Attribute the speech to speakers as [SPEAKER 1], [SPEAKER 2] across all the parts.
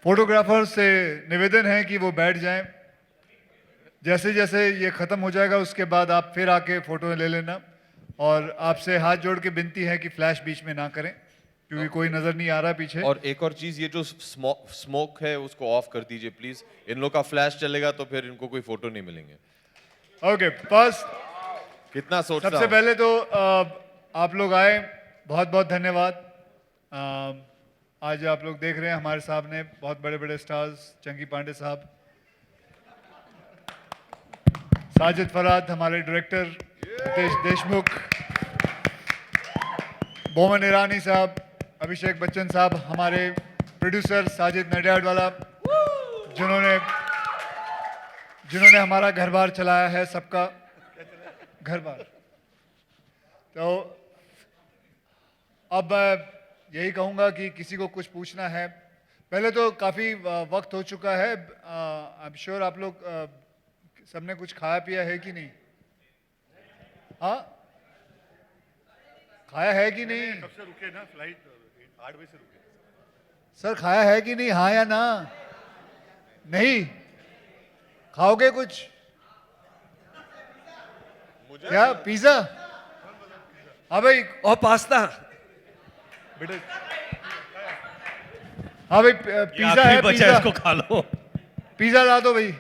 [SPEAKER 1] Photographer से निवेदन है कि वो बैठ जाएं। जैसे जैसे ये ख़त्म हो जाएगा उसके बाद आप फिर आके फ़ोटो ले लेना, और आपसे हाथ जोड़ के विनती है कि फ्लैश बीच में ना करें क्योंकि कोई नज़र नहीं आ रहा पीछे।
[SPEAKER 2] और एक और चीज, ये जो स्मोक है उसको ऑफ कर दीजिए प्लीज। इन लोग का फ्लैश चलेगा तो फिर इनको कोई फोटो नहीं मिलेंगे।
[SPEAKER 1] ओके, फर्स्ट
[SPEAKER 2] कितना सोच रहा
[SPEAKER 1] सबसे
[SPEAKER 2] हूं।
[SPEAKER 1] पहले तो आप लोग आए, बहुत बहुत धन्यवाद। आज आप लोग देख रहे हैं हमारे सामने बहुत बड़े बड़े स्टार्स, चंकी पांडे साहब, साजिद फराद हमारे डायरेक्टर, रितेश देशमुख, बोमन ईरानी साहब, अभिषेक बच्चन साहब हमारे प्रोड्यूसर, साजिद नडियाडवाला, जिन्होंने जिन्होंने हमारा घर बार चलाया है, सबका घर बार। तो अब यही कहूँगा कि किसी को कुछ पूछना है, पहले तो काफ़ी वक्त हो चुका है। आई एम श्योर आप लोग सबने कुछ खाया पिया है कि नहीं? हाँ, खाया है कि नहीं?
[SPEAKER 3] कब से रुके ना, फ्लाइट 8 बजे से रुके।
[SPEAKER 1] सर खाया है कि नहीं, हाँ या ना? नहीं खाओगे कुछ? क्या पिज्जा? हाँ भाई,
[SPEAKER 4] और पास्ता।
[SPEAKER 1] बेटे हाँ भाई, पिज्जा है,
[SPEAKER 4] बचा
[SPEAKER 1] पिज्जा,
[SPEAKER 4] इसको खा लो।
[SPEAKER 1] पिज्जा ला दो भाई।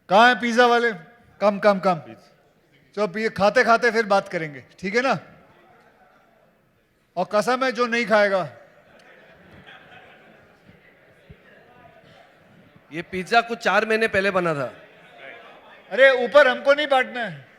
[SPEAKER 1] कहाँ है पिज्जा वाले? कम कम कम। तो ये खाते खाते फिर बात करेंगे, ठीक है ना? और कसम है जो नहीं खाएगा।
[SPEAKER 4] ये पिज्जा कुछ 4 महीने पहले बना था।
[SPEAKER 1] अरे ऊपर हमको नहीं बांटना है।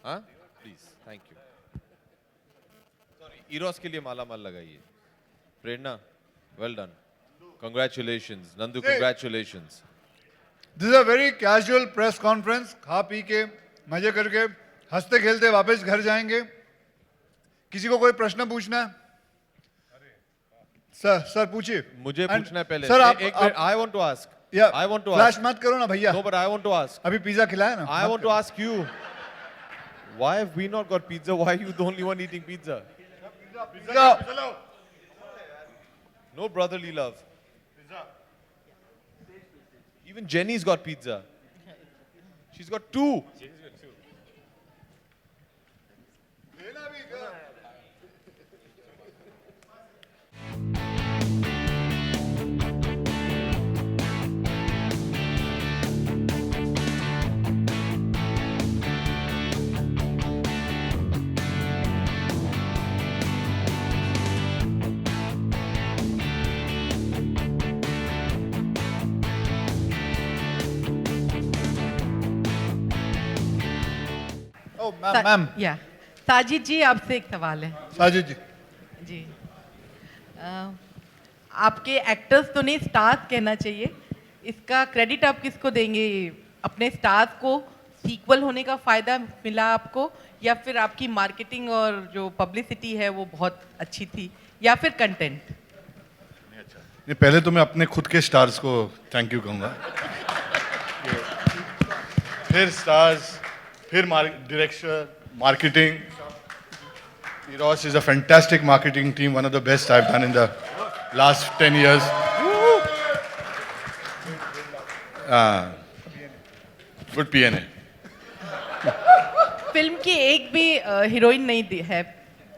[SPEAKER 2] हाँ please, thank you. Sorry, Eros के लिए माला माल लगाइए। Prerna, well done, congratulations. Nandu, congratulations.
[SPEAKER 1] This is a very casual press conference. खा पी के मजे करके हंसते खेलते वापस घर जाएंगे। किसी को कोई प्रश्न पूछना है? सर पूछिए।
[SPEAKER 2] मुझे पूछना है पहले।
[SPEAKER 1] सर आप
[SPEAKER 2] एक minute, I want to ask.
[SPEAKER 1] या
[SPEAKER 2] I want to
[SPEAKER 1] flash
[SPEAKER 2] ask.
[SPEAKER 1] मत करो ना भैया।
[SPEAKER 2] No but I want to ask.
[SPEAKER 1] अभी पिज्जा खिलाया ना।
[SPEAKER 2] I want to ask you, why have we not got pizza? Why are you the only one eating pizza?
[SPEAKER 1] Pizza
[SPEAKER 2] No brotherly love. Even Jenny's got pizza. She's got 2.
[SPEAKER 1] O ma'am
[SPEAKER 5] या साजिद जी, आपसे एक सवाल है।
[SPEAKER 1] साजिद जी,
[SPEAKER 5] जी आपके actors तो नहीं, stars कहना चाहिए, इसका क्रेडिट आप किसको देंगे? अपने स्टार्स को सीक्वल होने का फ़ायदा मिला आपको, या फिर आपकी मार्केटिंग और जो पब्लिसिटी है वो बहुत अच्छी थी, या फिर कंटेंट?
[SPEAKER 3] ये पहले तो मैं अपने खुद के स्टार्स को थैंक यू कहूँगा, फिर स्टार्स, फिर direction, marketing. Eros is a fantastic marketing team, one of the best I've done in the last 10 years. Good PNA.
[SPEAKER 5] Film की एक भी हीरोइन नहीं है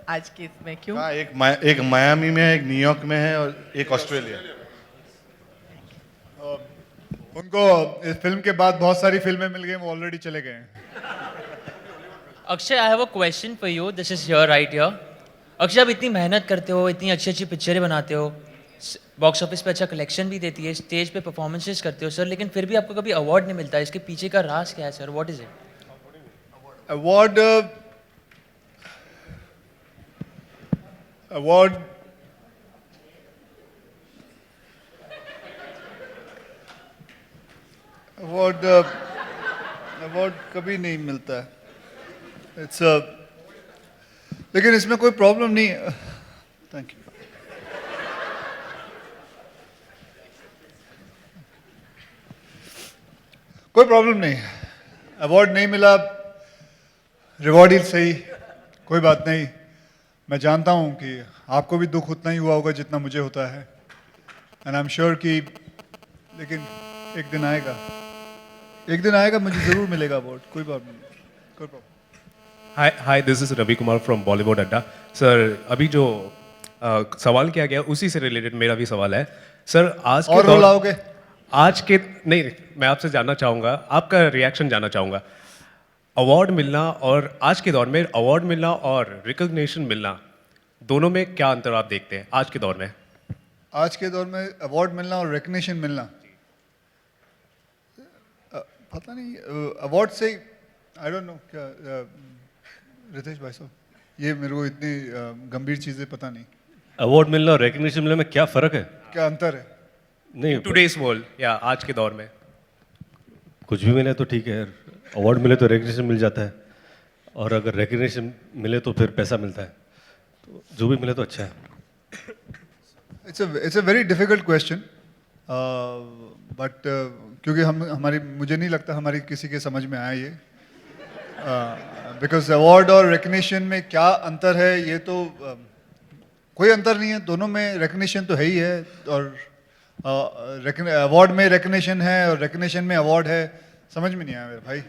[SPEAKER 5] आज के इसमें, क्यों?
[SPEAKER 3] हाँ, एक मायामी में है, एक न्यूयॉर्क में है और एक ऑस्ट्रेलिया।
[SPEAKER 1] उनको इस फिल्म के बाद बहुत सारी फिल्में मिल गई, वो ऑलरेडी चले गए हैं।
[SPEAKER 6] Akshay, I have a question for you, this is your right here. Akshay, आप इतनी मेहनत करते हो, इतनी अच्छी अच्छी पिक्चरें बनाते हो, बॉक्स ऑफिस पे अच्छा कलेक्शन भी देती है, स्टेज पे परफॉर्मेंसेस करते हो सर, लेकिन फिर भी आपको कभी अवार्ड नहीं मिलता। इसके पीछे का राज क्या है sir? What is it?
[SPEAKER 1] Award award award award कभी नहीं मिलता है। इट्स लेकिन इसमें कोई प्रॉब्लम नहीं है। Thank you. कोई प्रॉब्लम नहीं, अवार्ड नहीं मिला, रिवॉर्ड ही सही, कोई बात नहीं। मैं जानता हूं कि आपको भी दुख उतना ही हुआ होगा जितना मुझे होता है, एंड आई एम श्योर कि, लेकिन एक दिन आएगा, मुझे जरूर मिलेगा अवार्ड, कोई प्रॉब्लम नहीं, कोई problem.
[SPEAKER 7] Hi this is Ravi Kumar from Bollywood Adda. Sir, अभी जो सवाल किया गया उसी से रिलेटेड मेरा भी सवाल है सर। आज के
[SPEAKER 1] और रोल आओगे?
[SPEAKER 7] आज के नहीं, मैं आपसे जानना चाहूँगा, आपका रिएक्शन जानना चाहूँगा। अवार्ड मिलना और आज के दौर में अवार्ड मिलना और रिकग्निशन मिलना, दोनों में क्या अंतर आप देखते हैं आज के दौर में?
[SPEAKER 1] आज के दौर में अवार्ड मिलना और रिकग्निशन मिलना, पता नहीं, अवार्ड से आई डोंट नो क्या, रितेश भाई साहब, ये मेरे को इतनी गंभीर चीज़ें पता नहीं।
[SPEAKER 8] अवार्ड मिलना और रिकग्निशन मिलने में क्या फ़र्क है?
[SPEAKER 1] क्या अंतर है?
[SPEAKER 8] नहीं,
[SPEAKER 7] टुडेज वर्ल्ड या आज के दौर में
[SPEAKER 8] कुछ भी मिले तो ठीक है, अवार्ड मिले तो रिकग्निशन मिल जाता है, और अगर रिकग्निशन मिले तो फिर पैसा मिलता है, तो जो भी मिले तो अच्छा है।
[SPEAKER 1] It's a very difficult question, but क्योंकि मुझे नहीं लगता हमारी किसी के समझ में आया ये, बिकॉज अवार्ड और रिकग्निशन में क्या अंतर है, ये तो कोई अंतर नहीं है, दोनों में रिकग्निशन तो है ही है, और अवार्ड में रिकग्निशन है और रिकग्निशन में अवार्ड है, समझ में नहीं आया मेरे भाई।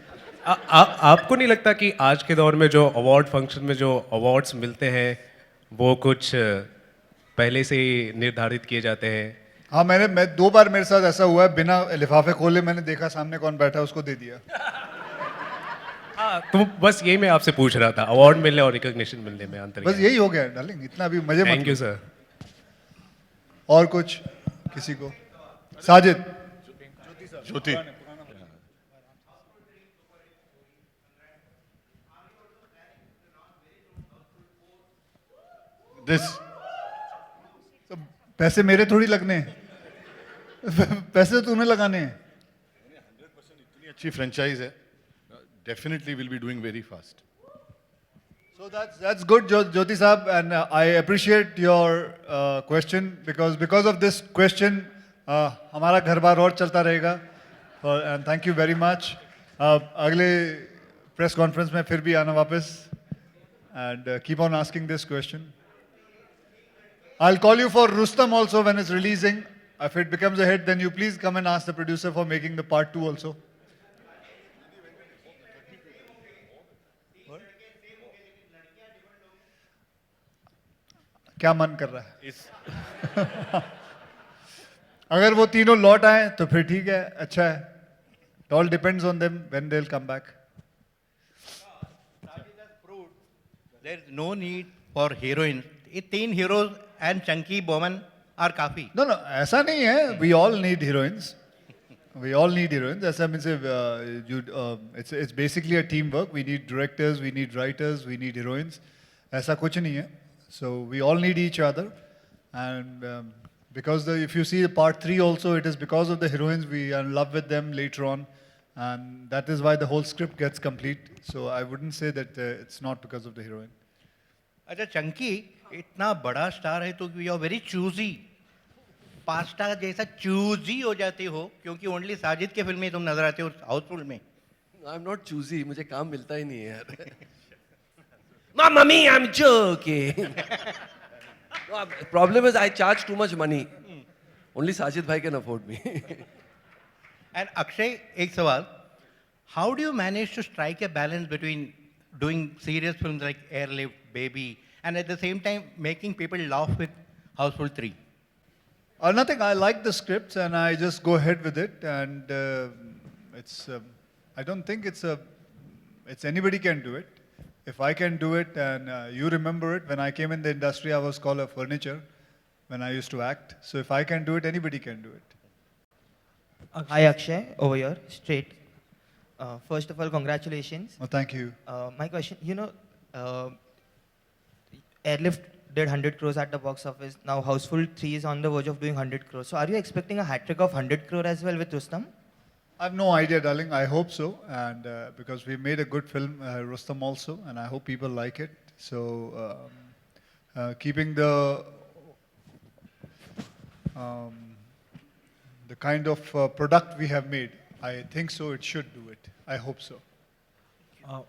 [SPEAKER 7] आपको नहीं लगता कि आज के दौर में जो अवार्ड फंक्शन में जो अवार्ड्स मिलते हैं वो कुछ पहले से ही निर्धारित किए जाते हैं?
[SPEAKER 1] हाँ, मैं 2 बार मेरे साथ ऐसा हुआ है, बिना लिफाफे खोले मैंने देखा सामने कौन बैठा है, उसको दे दिया।
[SPEAKER 7] तो बस यही मैं आपसे पूछ रहा था, अवार्ड मिलने और रिकग्निशन मिलने में अंतर
[SPEAKER 1] बस
[SPEAKER 7] क्या है?
[SPEAKER 1] यही हो गया डार्लिंग, इतना भी मजे मत
[SPEAKER 7] थैंक यू
[SPEAKER 1] करो।
[SPEAKER 7] सर।
[SPEAKER 1] और कुछ किसी को? साजिद,
[SPEAKER 3] ज्योति। दिस
[SPEAKER 1] तो पैसे मेरे थोड़ी लगने हैं, पैसे तो तूने लगाने हैं।
[SPEAKER 3] इतनी अच्छी फ्रेंचाइज है, definitely will be doing very fast.
[SPEAKER 1] So that's good, Jyoti Saab, and I appreciate your question, because of this question हमारा घर बार और चलता रहेगा, and thank you very much. अगले प्रेस कॉन्फ्रेंस में फिर भी आना वापस, and keep on asking this question. I'll call you for Rustam also when it's releasing. If it becomes a hit, then you please come and ask the producer for making the part 2 also. क्या मन कर रहा है? अगर वो तीनों लौट आए तो फिर ठीक है, अच्छा है। It all depends on them when they'll come back.
[SPEAKER 9] There is no need for heroines. ये 3 heroes and chunky woman are काफी.
[SPEAKER 1] No, ऐसा नहीं है. We all need heroines. We all need heroines. ऐसा means it's basically a teamwork. We need directors, we need writers, we need heroines. ऐसा कुछ नहीं है. So we all need each other, and because if you see the part 3 also, it is because of the heroines we are in love with them later on, and that is why the whole script gets complete. So I wouldn't say that it's not because of the heroine.
[SPEAKER 9] अच्छा चंकी इतना बड़ा star है तो you are very choosy, pasta जैसा choosy हो जाते हो क्योंकि ओनली साजिद के फिल्म में तुम नजर आते हो हाउसफुल में.
[SPEAKER 4] आई एम नॉट चूजी, मुझे काम मिलता ही नहीं है यार. Mummy, I'm joking. No, problem is I charge too much money. Only Sajid bhai can afford me.
[SPEAKER 9] And Akshay एक सवाल, How do you manage to strike a balance between doing serious films like Airlift, Baby, and at the same time making people laugh with Houseful 3?
[SPEAKER 1] Nothing. I like the scripts and I just go ahead with it. And it's. I don't think it's a. It's anybody can do it. If I can do it, and you remember it, when I came in the industry, I was called a furniture when I used to act. So if I can do it, anybody can do it.
[SPEAKER 10] Hi Akshay, over here, straight. First of all, congratulations.
[SPEAKER 1] Oh, thank you.
[SPEAKER 10] My question, Airlift did 100 crores at the box office. Now Houseful 3 is on the verge of doing 100 crores. So are you expecting a hat trick of 100 crore as well with Rustam?
[SPEAKER 1] I have no idea, darling. I hope so, and because we made a good film, Rustam also, and I hope people like it. So, keeping the kind of product we have made, I think so. It should do it. I hope so.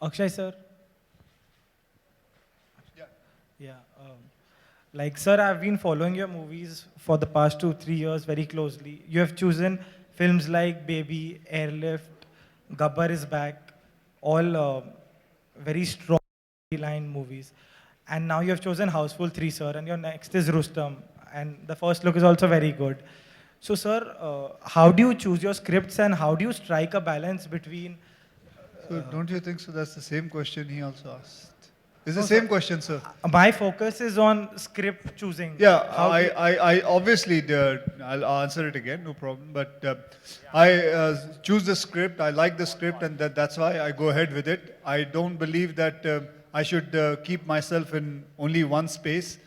[SPEAKER 11] Akshay sir.
[SPEAKER 1] Yeah.
[SPEAKER 11] Like sir, I've been following your movies for the past 2-3 years very closely. You have chosen films like Baby, Airlift, Gabbar is Back, all very strong line movies. And now you have chosen Houseful 3, sir, and your next is Rustam. And the first look is also very good. So, sir, how do you choose your scripts and how do you strike a balance between...
[SPEAKER 1] So don't you think so? That's the same question he also asked. It's the same question, sir.
[SPEAKER 11] My focus is on script choosing.
[SPEAKER 1] Yeah,
[SPEAKER 11] How do-
[SPEAKER 1] I obviously, I'll answer it again, no problem. But I choose the script, I like the script, and that's why I go ahead with it. I don't believe that I should keep myself in only one space.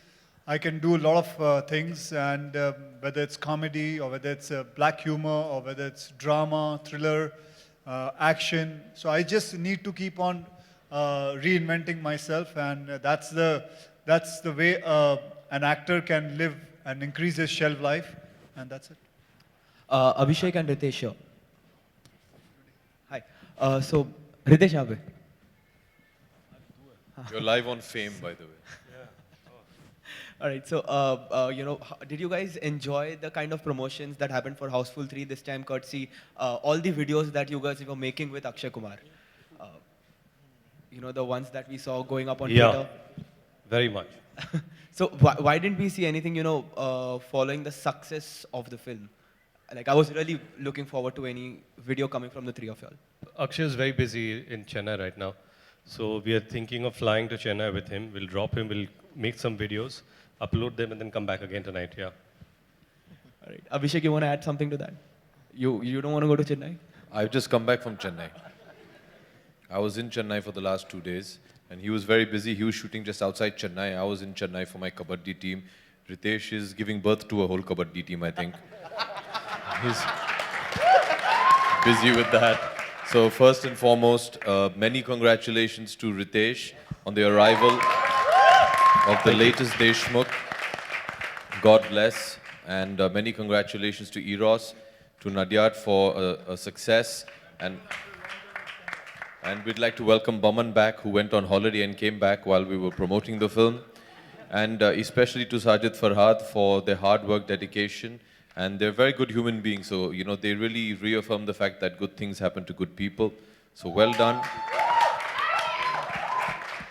[SPEAKER 1] I can do a lot of things, and whether it's comedy, or whether it's black humor, or whether it's drama, thriller, action. So I just need to keep on reinventing myself, and that's the way an actor can live and increase his shelf life, and that's it.
[SPEAKER 12] Abhishek and Ritesh here. Hi. So Ritesh यहाँ पे.
[SPEAKER 2] You're live on Fame, by the way.
[SPEAKER 12] All right. So did you guys enjoy the kind of promotions that happened for Houseful 3 this time, courtesy all the videos that you guys were making with Akshay Kumar? The ones that we saw going up on Twitter.
[SPEAKER 8] Very much.
[SPEAKER 12] So why didn't we see anything, following the success of the film? Like, I was really looking forward to any video coming from the three of y'all.
[SPEAKER 8] Akshay is very busy in Chennai right now. So we are thinking of flying to Chennai with him. We'll drop him, we'll make some videos, upload them, and then come back again tonight, yeah.
[SPEAKER 12] All right. Abhishek, you want to add something to that? You don't want to go to Chennai?
[SPEAKER 2] I've just come back from Chennai. I was in Chennai for the last 2 days, and he was very busy. He was shooting just outside Chennai. I was in Chennai for my Kabaddi team. Ritesh is giving birth to a whole Kabaddi team, I think. He's busy with that. So first and foremost, many congratulations to Ritesh on the arrival of the latest Deshmukh. God bless. And many congratulations to Eros, to Nadiad for a success. And we'd like to welcome Baman back, who went on holiday and came back while we were promoting the film. And especially to Sajid Farhad for their hard work, dedication. And they're very good human beings. So, they really reaffirm the fact that good things happen to good people. So well done.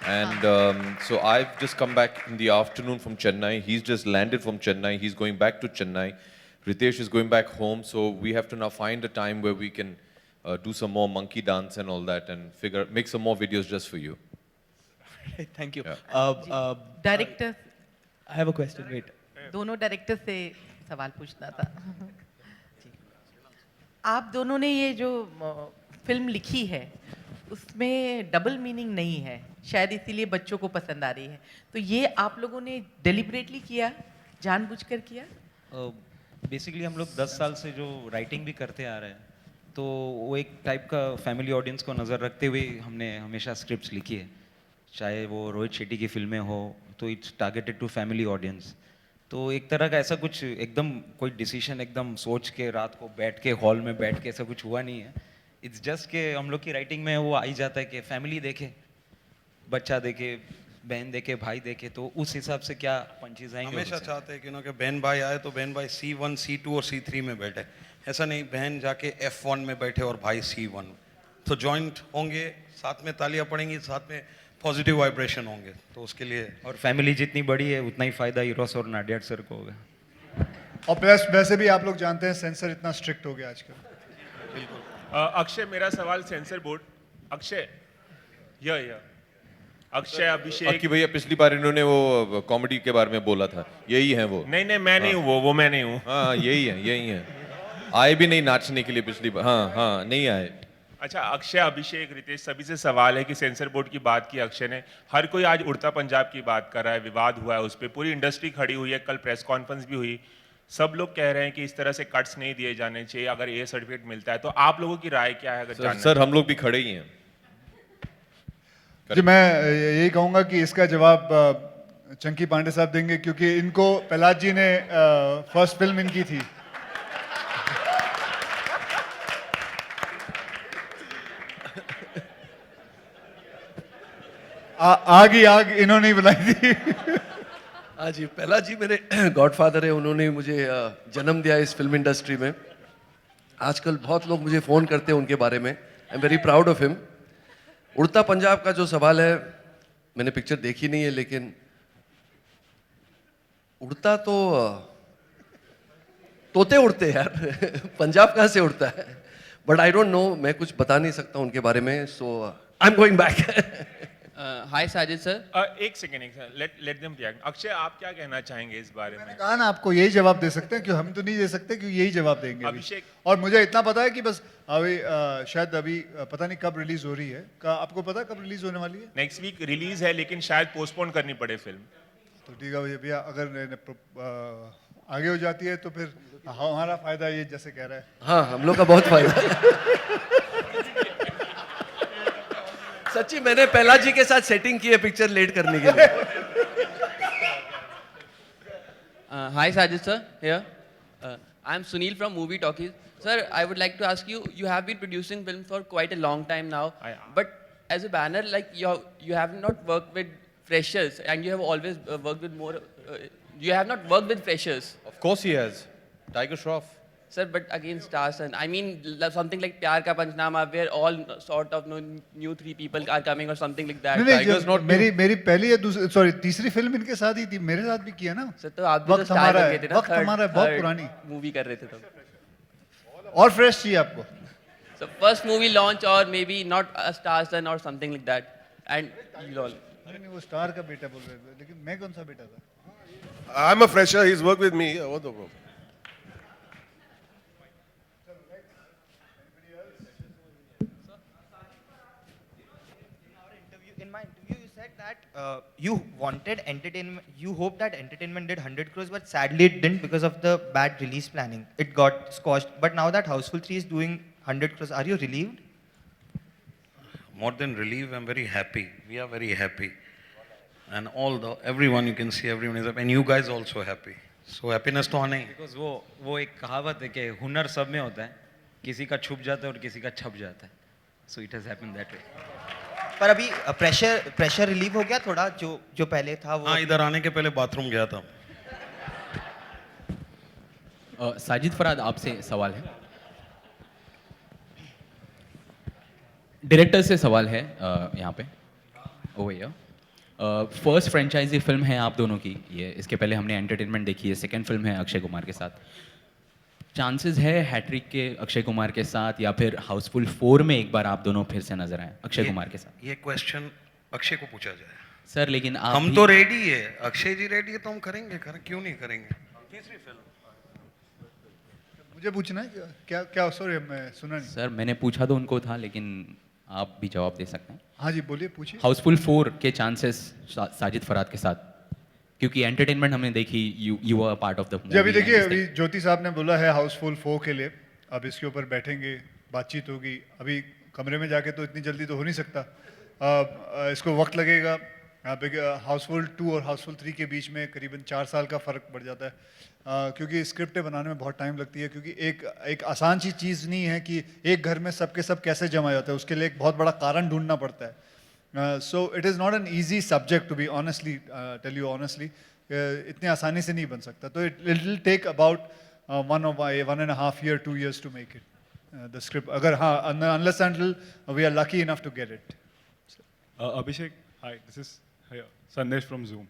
[SPEAKER 2] And so I've just come back in the afternoon from Chennai. He's just landed from Chennai. He's going back to Chennai. Ritesh is going back home. So we have to now find a time where we can do some more monkey dance and all that and make some more videos just for you.
[SPEAKER 12] Thank you.
[SPEAKER 2] Yeah.
[SPEAKER 5] Director
[SPEAKER 12] I have a question. Wait.
[SPEAKER 5] दोनों director से सवाल पूछना था आप दोनों ने ये जो फिल्म लिखी है उसमें डबल मीनिंग नहीं है शायद इसीलिए बच्चों को पसंद आ रही है तो ये आप लोगों ने डेलिबरेटली किया जानबूझकर किया
[SPEAKER 13] बेसिकली हम लोग 10 साल से जो राइटिंग भी करते आ रहे हैं तो वो एक टाइप का फैमिली ऑडियंस को नज़र रखते हुए हमने हमेशा स्क्रिप्ट्स लिखी है चाहे वो रोहित शेट्टी की फिल्में हो तो it's targeted to family audience तो एक तरह का ऐसा कुछ एकदम कोई डिसीजन एकदम सोच के रात को बैठ के हॉल में बैठ के ऐसा कुछ हुआ नहीं है इट्स जस्ट के हम लोग की राइटिंग में वो आ ही जाता है कि फैमिली देखे बच्चा देखे बहन देखे भाई देखे तो उस हिसाब से क्या पंचेज आएंगे
[SPEAKER 14] हमेशा चाहते हैं कि बहन भाई आए तो बहन भाई C1, C2 और C3 में बैठे ऐसा नहीं बहन जाके F1 में बैठे और भाई C1 तो जॉइंट होंगे, साथ में तालियां पड़ेंगी, साथ में पॉजिटिव वाइब्रेशन होंगे, तो उसके लिए
[SPEAKER 13] और फैमिली जितनी बड़ी है उतना ही फायदा हीरोस और नाडियाड सर को होगा।
[SPEAKER 1] और प्लस वैसे भी आप लोग जानते हैं सेंसर इतना स्ट्रिक्ट हो गया आजकल।
[SPEAKER 15] अक्षय, मेरा सवाल सेंसर बोर्ड। अक्षय, अक्षय अभिषेक
[SPEAKER 2] कि भैया पिछली बार इन्होंने वो कॉमेडी के बारे में बोला था, यही है वो।
[SPEAKER 15] नहीं नहीं, मैं नहीं हूँ वो मैं नहीं हूँ।
[SPEAKER 2] हाँ यही है। आए भी नहीं नाचने के लिए पिछली बार। हाँ नहीं आए।
[SPEAKER 15] अच्छा, अक्षय अभिषेक रितेश सभी से सवाल है कि सेंसर बोर्ड की बात की अक्षय ने, हर कोई आज उड़ता पंजाब की बात कर रहा है, विवाद हुआ है उस पर, पूरी इंडस्ट्री खड़ी हुई है, कल प्रेस कॉन्फ्रेंस भी हुई, सब लोग कह रहे हैं कि इस तरह से कट्स नहीं दिए जाने चाहिए अगर ए सर्टिफिकेट मिलता है, तो आप लोगों की राय क्या है? अगर
[SPEAKER 2] सर हम लोग भी खड़े ही हैं।
[SPEAKER 1] जी, मैं यही कहूँगा कि इसका जवाब चंकी पांडे साहब देंगे, क्योंकि इनको प्रहलाद जी ने फर्स्ट फिल्म इनकी थी। आग ही आग इन्होंने ही बनाई थी।
[SPEAKER 4] हाँ जी, पहला जी मेरे गॉडफादर है, उन्होंने मुझे जन्म दिया इस फिल्म इंडस्ट्री में। आजकल बहुत लोग मुझे फ़ोन करते हैं उनके बारे में, I am very proud of him. उड़ता पंजाब का जो सवाल है, मैंने पिक्चर देखी नहीं है, लेकिन उड़ता तो तोते उड़ते हैं यार। पंजाब कहाँ से उड़ता है? बट आई डोंट नो, मैं कुछ बता नहीं सकता उनके बारे में, so I am going back.
[SPEAKER 6] Hi Sajid sir.
[SPEAKER 15] एक second, let them react. Akshay, आप क्या कहना चाहेंगे इस बारे में?
[SPEAKER 1] कहा ना आपको यही जवाब दे सकते हैं, क्यों हम तो नहीं दे सकते, क्यों यही जवाब देंगे अभी।
[SPEAKER 15] अभिषेक।
[SPEAKER 1] और मुझे इतना पता है कि बस अभी शायद अभी पता नहीं कब रिलीज हो रही है, आपको पता है कब रिलीज होने वाली है?
[SPEAKER 15] नेक्स्ट वीक रिलीज है, लेकिन शायद पोस्टपोन करनी पड़े फिल्म।
[SPEAKER 1] तो ठीक है भैया, अगर आगे हो जाती है तो फिर हमारा फायदा, ये जैसे कह रहा है।
[SPEAKER 4] हाँ, हम लोग का बहुत फायदा है। सच्ची मैंने पहला जी के साथ सेटिंग की है पिक्चर लेट करने के लिए।
[SPEAKER 6] Hi Sajid sir, here. I'm Sunil from Movie Talkies. Sir, I would like to ask you, you have been producing films for quite a long time now, but as a banner, like you have not worked with freshers, and you have always worked with more, you have not worked with freshers.
[SPEAKER 2] Of course he has. Tiger Shroff.
[SPEAKER 6] Sir, but again stars, and I mean something like Pyar Ka Panchnama, where all sort of new three people are coming or something like that.
[SPEAKER 1] नहीं, मेरी पहली या sorry तीसरी film इनके साथ ही थी, मेरे साथ भी किया ना।
[SPEAKER 6] सर, तो आप भी तो स्टार बन गए थे ना,
[SPEAKER 1] वक्त हमारा है, बहुत पुरानी
[SPEAKER 6] मूवी कर रहे थे तब।
[SPEAKER 1] और फ्रेश चाहिए आपको?
[SPEAKER 6] So first movie launch, or maybe not a star son or something like that, and you all.
[SPEAKER 1] नहीं, वो स्टार का बेटा बोल रहे थे, लेकिन मैं कौन सा बेटा था?
[SPEAKER 16] I'm a fresher. He's worked with me. What the problem?
[SPEAKER 10] In my interview, you said that you wanted entertainment, you hoped that entertainment did 100 crores, but sadly it didn't because of the bad release planning. It got squashed. But now that Houseful 3 is doing 100 crores, are you relieved?
[SPEAKER 14] more than relieved, I'm very happy. We are very happy. And everyone, you can see everyone is happy. And you guys also happy. So happiness तो आना ही।
[SPEAKER 13] Because वो एक कहावत है कि हुनर सब में होता है, किसी का छुप जाता है और किसी का छप जाता है. So it has happened that way.
[SPEAKER 10] पर अभी प्रेशर रिलीव हो गया थोड़ा, जो पहले था वो।
[SPEAKER 14] हाँ, इधर आने के पहले बाथरूम गया था।
[SPEAKER 17] साजिद फरहाद, आपसे सवाल है। डायरेक्टर से सवाल है यहाँ पे। ओ भैया, फर्स्ट फ्रेंचाइजी फिल्म है आप दोनों की ये, इसके पहले हमने एंटरटेनमेंट देखी है, सेकंड फिल्म है अक्षय कुमार के साथ। चांसेस है हैट्रिक के अक्षय कुमार के साथ, या फिर हाउसफुल 4 में एक बार आप दोनों फिर से नजर आए अक्षय कुमार के साथ?
[SPEAKER 14] ये क्वेश्चन अक्षय को पूछा जाए।
[SPEAKER 17] सर लेकिन आप
[SPEAKER 14] हम तो रेडी है, अक्षय जी रेडी है तो हम करेंगे, क्यों नहीं करेंगे। तीसरी फिल्म
[SPEAKER 1] मुझे पूछना है क्या? क्या सॉरी, मैं सुना नहीं।
[SPEAKER 17] सर मैंने पूछा तो उनको था, लेकिन आप भी जवाब दे सकते हैं।
[SPEAKER 1] हाँ जी, बोलिए, पूछिए।
[SPEAKER 17] हाउसफुल 4 के चांसेस साजिद फरहाद के साथ, क्योंकि एंटरटेनमेंट हमने देखी, you are part of the movie.
[SPEAKER 1] जी, अभी देखिए, अभी ज्योति साहब ने बोला है हाउसफुल 4 के लिए, अब इसके ऊपर बैठेंगे, बातचीत होगी। अभी कमरे में जाके तो इतनी जल्दी तो हो नहीं सकता, इसको वक्त लगेगा। हाउसफुल 2 और हाउसफुल 3 के बीच में करीबन 4 साल का फ़र्क पड़ जाता है, क्योंकि स्क्रिप्टें बनाने में बहुत टाइम लगती है, क्योंकि एक आसान सी चीज़ नहीं है कि एक घर में सबके सब कैसे जमा जाता है, उसके लिए एक बहुत बड़ा कारण ढूंढना पड़ता है। So it is not an easy subject to be honestly tell you honestly, इतनी आसानी से नहीं बन सकता। तो it will take about 1.5 year 2 years to make it. the script. अगर हाँ, unless until we are lucky enough to get it.
[SPEAKER 18] Abhishek, hi, this is Sandesh from Zoom.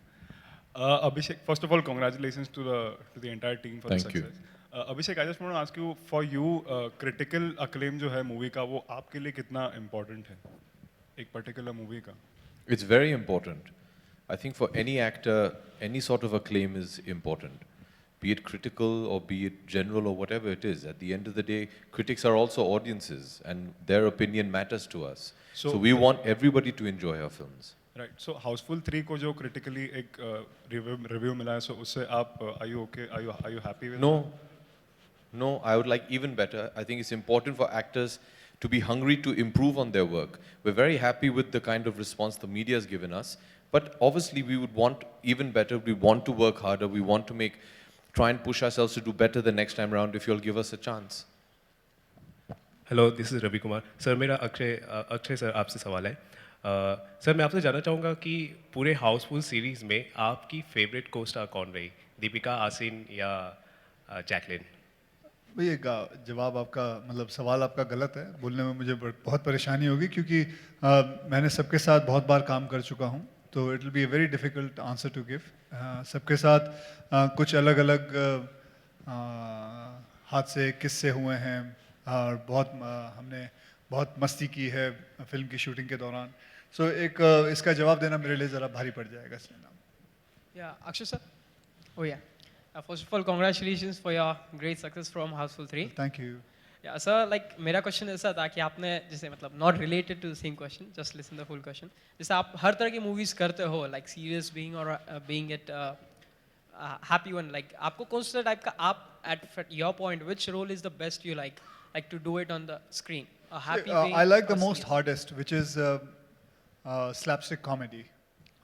[SPEAKER 18] Abhishek, first of all, congratulations to the entire team for
[SPEAKER 2] Thank
[SPEAKER 18] the
[SPEAKER 2] you.
[SPEAKER 18] success. Abhishek, I just want to ask you, for you, critical acclaim जो है movie का, वो आपके लिए कितना important है? एक particular movie का?
[SPEAKER 2] It's very important. I think for any actor, any sort of acclaim is important. Be it critical or be it general or whatever it is. At the end of the day, critics are also audiences and their opinion matters to us. So we want everybody to enjoy our films.
[SPEAKER 18] Right. So Houseful 3 को जो critically एक review मिला है, so उससे आप are you okay? Are you happy with
[SPEAKER 2] No, no, I would like even better. I think it's important for actors to be hungry to improve on their work. We're very happy with the kind of response the media has given us, but obviously we would want even better. We want to work harder. We want to try and push ourselves to do better the next time around if you'll give us a chance.
[SPEAKER 7] Hello, this is Ravi Kumar sir. मेरा Akshay sir आपसे सवाल है। Sir मैं आपसे जानना चाहूँगा कि पूरे हाउसफुल सीरीज़ में आपकी फेवरेट को स्टार कौन रही, दीपिका, आसिन या जैकलिन?
[SPEAKER 1] ये जवाब आपका मतलब सवाल आपका गलत है। बोलने में मुझे बहुत परेशानी होगी क्योंकि मैंने सबके साथ बहुत बार काम कर चुका हूँ, तो it will be a very difficult answer to give. सबके साथ कुछ अलग अलग हादसे किस्से हुए हैं और हमने बहुत मस्ती की है फिल्म की शूटिंग के दौरान। सो इसका जवाब देना मेरे लिए ज़रा भारी पड़ जाएगा इसलिए नाम।
[SPEAKER 19] Yeah, Akshay sir. Oh yeah. First of all, congratulations for your great success from Houseful 3.
[SPEAKER 1] Thank you.
[SPEAKER 19] Yeah, sir. Like मेरा question ऐसा था कि आपने जैसे मतलब not related to the same question, just listen the full question. जैसे आप हर तरह की movies करते हो, like serious being or being it happy one, like आपको कौन सा type का आप at your point which role is the best you like to do it on the screen? A happy being.
[SPEAKER 1] I like the
[SPEAKER 19] or
[SPEAKER 1] most
[SPEAKER 19] serious?
[SPEAKER 1] hardest, which is slapstick comedy.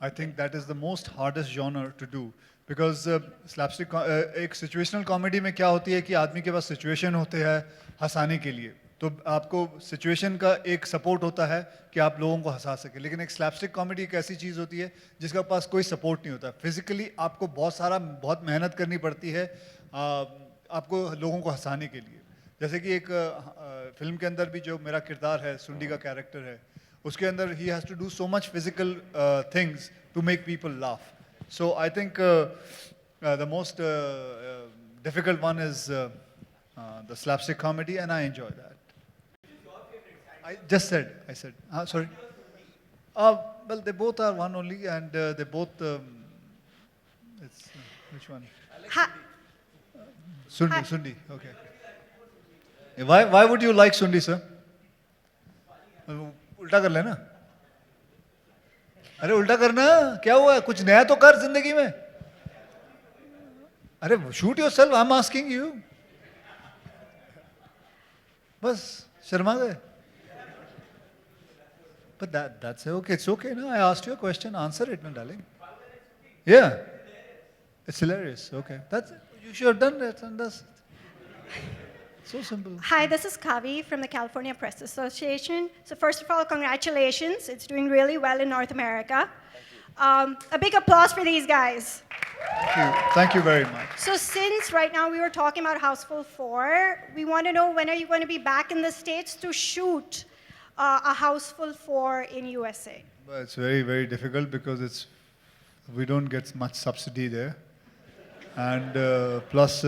[SPEAKER 1] I think that is the most hardest genre to do because slapstick एक situational comedy में क्या होती है कि आदमी के पास situation होते हैं हंसाने के लिए, तो आपको situation का एक support होता है कि आप लोगों को हंसा सके। लेकिन एक slapstick comedy एक ऐसी चीज़ होती है जिसका पास कोई support नहीं होता। Physically आपको बहुत मेहनत करनी पड़ती है आपको लोगों को हंसाने के लिए। जैसे कि एक फिल्म के अंदर भी जो मेरा किरदार है, सुंडी का कैरेक्टर है, उसके अंदर he has to do so much physical things to make people laugh. So I think the most difficult one is the slapstick comedy, and I enjoy that. I said. Sorry. Well, they both are one only, and they both. It's which one? Sundi. Okay. Why would you like Sundi, sir? उल्टा कर लेना। अरे उल्टा करना, क्या हुआ? कुछ नया तो कर जिंदगी में। अरे shoot yourself, I'm asking you. बस शर्मा गए। But that's okay. It's okay. No, I asked you a question. Answer it, no, darling. Yeah, it's hilarious. Okay, you should have done that, and that's so simple.
[SPEAKER 20] Hi, this is Kavi from the California Press Association. So first of all, congratulations. It's doing really well in North America. A big applause for these guys.
[SPEAKER 1] Thank you very much.
[SPEAKER 20] So since right now we were talking about Houseful 4, we want to know when are you going to be back in the States to shoot a Houseful 4 in USA?
[SPEAKER 1] Well, it's very, very difficult because we don't get much subsidy there. And plus,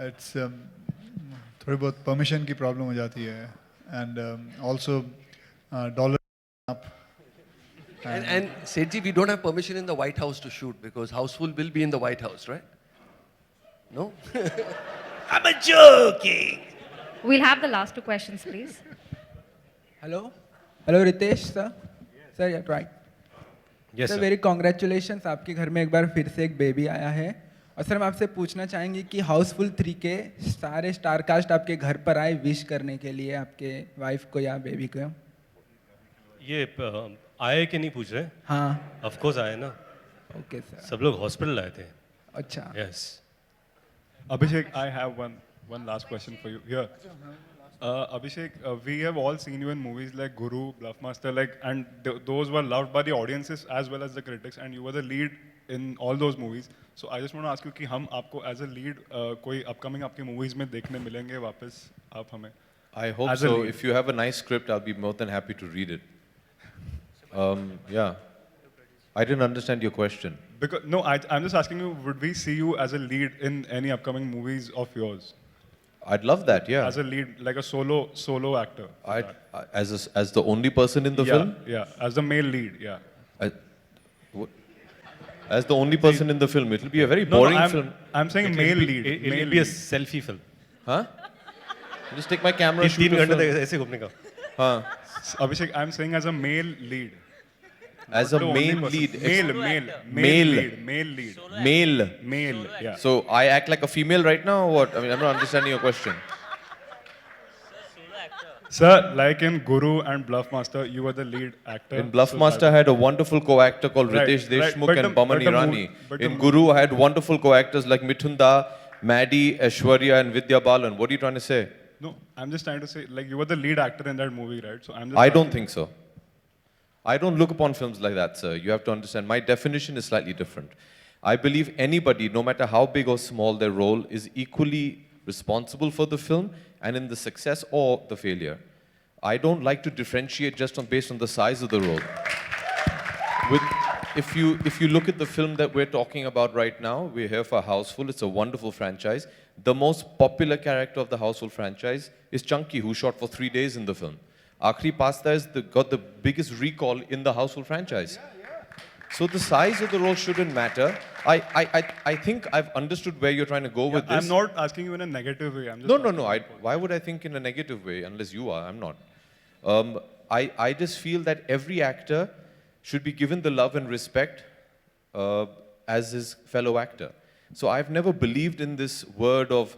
[SPEAKER 1] it's थोड़ी बहुत permission की problem हो जाती है, and also dollar up.
[SPEAKER 4] And Sethi, we don't have permission in the White House to shoot because Houseful will be in the White House, right? No?
[SPEAKER 21] I'm joking.
[SPEAKER 22] We'll have the last two questions, please.
[SPEAKER 23] Hello, Ritesh sir. Sir, you're right.
[SPEAKER 8] Yes,
[SPEAKER 23] sir.
[SPEAKER 8] sir.
[SPEAKER 23] Very congratulations. आपके घर में एक बार फिर से एक baby आया है। और सर मैं आपसे पूछना चाहेंगे कि हाउसफुल 3 के सारे स्टार कास्ट आपके घर पर आए विश करने के लिए आपके वाइफ को या बेबी को?
[SPEAKER 8] ये आए कि नहीं पूछ रहे?
[SPEAKER 23] हाँ।
[SPEAKER 8] ऑफ कोर्स आए ना।
[SPEAKER 23] Okay sir.
[SPEAKER 8] सब लोग हॉस्पिटल आए थे।
[SPEAKER 23] अच्छा।
[SPEAKER 8] Yes.
[SPEAKER 18] Abhishek, I have one last question for you here. Abhishek, we have all seen you in movies like Guru, Bluffmaster, and those were loved by the audiences as well as the critics, and you were the lead in all those movies. So I just want to ask you कि हम आपको as a lead कोई upcoming आपकी movies में देखने मिलेंगे वापस आप हमें?
[SPEAKER 2] I hope
[SPEAKER 18] As a
[SPEAKER 2] so.
[SPEAKER 18] lead.
[SPEAKER 2] If you have a nice script, I'll be more than happy to read it. Yeah. I didn't understand your question.
[SPEAKER 18] Because no, I'm just asking you, would we see you as a lead in any upcoming movies of yours?
[SPEAKER 2] I'd love that, yeah.
[SPEAKER 18] As a lead, like a solo actor.
[SPEAKER 2] As the only person in the
[SPEAKER 18] Yeah,
[SPEAKER 2] film?
[SPEAKER 18] yeah, as the male lead, yeah.
[SPEAKER 2] As the only person in the film, it'll be a very
[SPEAKER 18] No,
[SPEAKER 2] boring
[SPEAKER 18] I'm,
[SPEAKER 2] film.
[SPEAKER 18] I'm saying male lead.
[SPEAKER 8] It'll be a selfie film.
[SPEAKER 2] Huh? Just take my camera. shoot
[SPEAKER 8] 3
[SPEAKER 2] the
[SPEAKER 8] घंटे
[SPEAKER 2] film.
[SPEAKER 8] तक ऐसे घूमने का.
[SPEAKER 2] Huh?
[SPEAKER 18] Abhishek, I'm saying as a male lead.
[SPEAKER 2] As a
[SPEAKER 18] Not the only
[SPEAKER 2] main
[SPEAKER 18] person.
[SPEAKER 2] lead.
[SPEAKER 18] Male lead. Male, yeah.
[SPEAKER 2] So I act like a female right now or what? I mean, I'm not understanding your question.
[SPEAKER 18] Sir, like in Guru and Bluffmaster, you were the lead actor.
[SPEAKER 2] In Bluffmaster, I had a wonderful co-actor called
[SPEAKER 18] Right,
[SPEAKER 2] Ritesh
[SPEAKER 18] right,
[SPEAKER 2] Deshmukh
[SPEAKER 18] but
[SPEAKER 2] and
[SPEAKER 18] the-
[SPEAKER 2] Baman
[SPEAKER 18] but the
[SPEAKER 2] Irani.
[SPEAKER 18] but the
[SPEAKER 2] In Guru, I had wonderful co-actors like Mithun Da, Maddie, Aishwarya, and Vidya Balan. What are you trying to say?
[SPEAKER 18] No, I'm just trying to say, like, you were the lead actor in that movie, right? So I'm just
[SPEAKER 2] I don't
[SPEAKER 18] asking-
[SPEAKER 2] think so. I don't look upon films like that, sir. You have to understand. My definition is slightly different. I believe anybody, no matter how big or small their role, is equally responsible for the film and in the success or the failure. I don't like to differentiate just based on the size of the role. If you look at the film that we're talking about right now, we're here for Houseful. It's a wonderful franchise. The most popular character of the Houseful franchise is Chunky, who shot for 3 days in the film. Aakhri Pasta has got the biggest recall in the Houseful franchise. So the size of the role shouldn't matter. I think I've understood where you're trying to go with this.
[SPEAKER 18] I'm not asking you in a negative way. I'm just
[SPEAKER 2] No. Why would I think in a negative way? Unless you are, I'm not. I just feel that every actor should be given the love and respect as his fellow actor. So I've never believed in this word of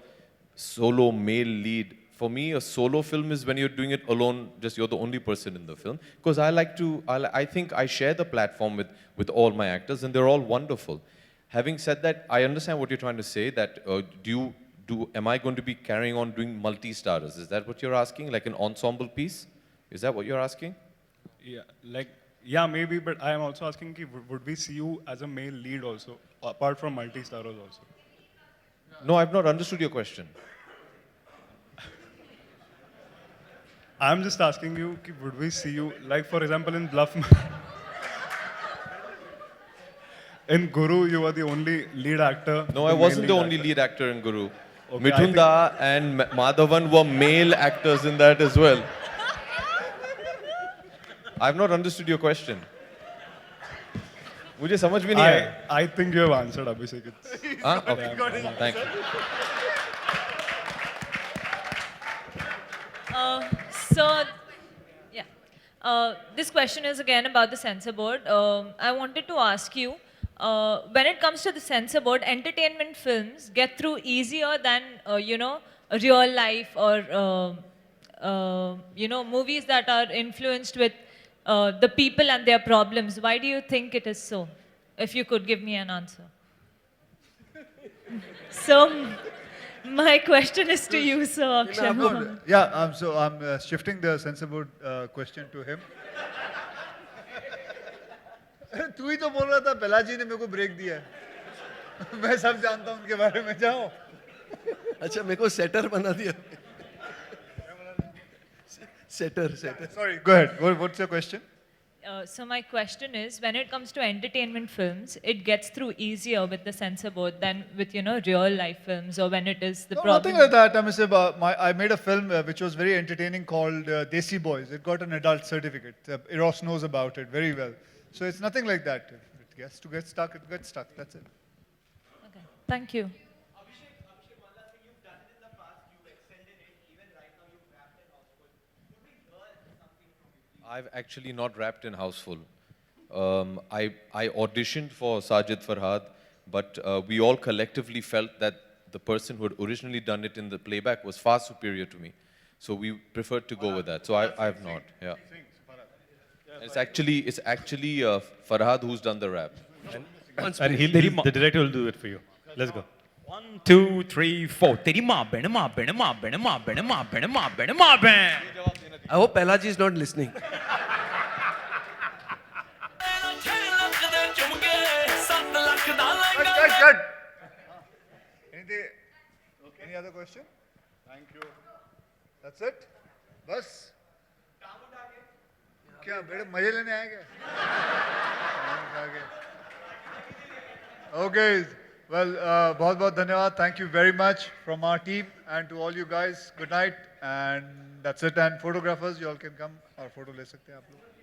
[SPEAKER 2] solo male lead. For me, a solo film is when you're doing it alone, just you're the only person in the film. Because I think I share the platform with all my actors and they're all wonderful. Having said that, I understand what you're trying to say, that am I going to be carrying on doing multi-starters? Is that what you're asking? Like an ensemble piece? Is that what you're asking?
[SPEAKER 18] Yeah, maybe, but I am also asking, would we see you as a male lead also, apart from multi-starers also?
[SPEAKER 2] No, I've not understood your question.
[SPEAKER 18] I'm just asking you, would we see you, like for example in in Guru, you were the only lead actor.
[SPEAKER 2] No, I wasn't the only lead actor in Guru.
[SPEAKER 18] Okay,
[SPEAKER 2] Mithun Da and Madhavan were male actors in that as well. I've not understood your question. मुझे समझ भी नहीं आया.
[SPEAKER 18] I think you have answered, Abhishek.
[SPEAKER 2] Huh? Okay. Thank you.
[SPEAKER 3] So, yeah. This question is again about the censor board. I wanted to ask you, when it comes to the censor board, entertainment films get through easier than, real life or, movies that are influenced with the people and their problems. Why do you think it is so? If you could give me an answer. So, my question is to you, Sir Akshay.
[SPEAKER 1] Yeah, so I'm shifting the censor board question to him. तू ही तो बोल रहा था बेलाजी ने मेरे को break दिया है मैं सब जानता हूँ उनके बारे में जाओ
[SPEAKER 4] अच्छा मेरे को सेटर बना दिया shutter
[SPEAKER 1] sorry go ahead what's your question
[SPEAKER 3] So my question is, when it comes to entertainment films, it gets through easier with the censor board than with, real life films, or when it is the
[SPEAKER 1] no,
[SPEAKER 3] problem.
[SPEAKER 1] nothing like that. I made a film which was very entertaining called Desi Boys. It got an adult certificate. Eros knows about it very well. So it's nothing like that. If it gets to get stuck, it gets stuck. That's it.
[SPEAKER 3] Okay. Thank you.
[SPEAKER 2] I've actually not rapped in Houseful. I auditioned for Sajid Farhad, but we all collectively felt that the person who had originally done it in the playback was far superior to me. So we preferred to go with that. So I have not, yeah. It's actually Farhad who's done the rap.
[SPEAKER 8] And the director will do it for you. Let's go.
[SPEAKER 13] 1, 2, 3, 4. तेरी माँ बहन माँ बहन माँ बहन माँ बहन माँ बहन माँ बहन माँ बहन.
[SPEAKER 4] I hope Pelaji is not listening.
[SPEAKER 1] cut. Any other question? Thank you. That's it? बस? क्या बेटे मजे लेने आए क्या? Okay. Well, बहुत बहुत धन्यवाद. Thank you very much from our team and to all you guys. Good night. And that's it. And photographers, you all can come और photo ले सकते हैं आप लोग.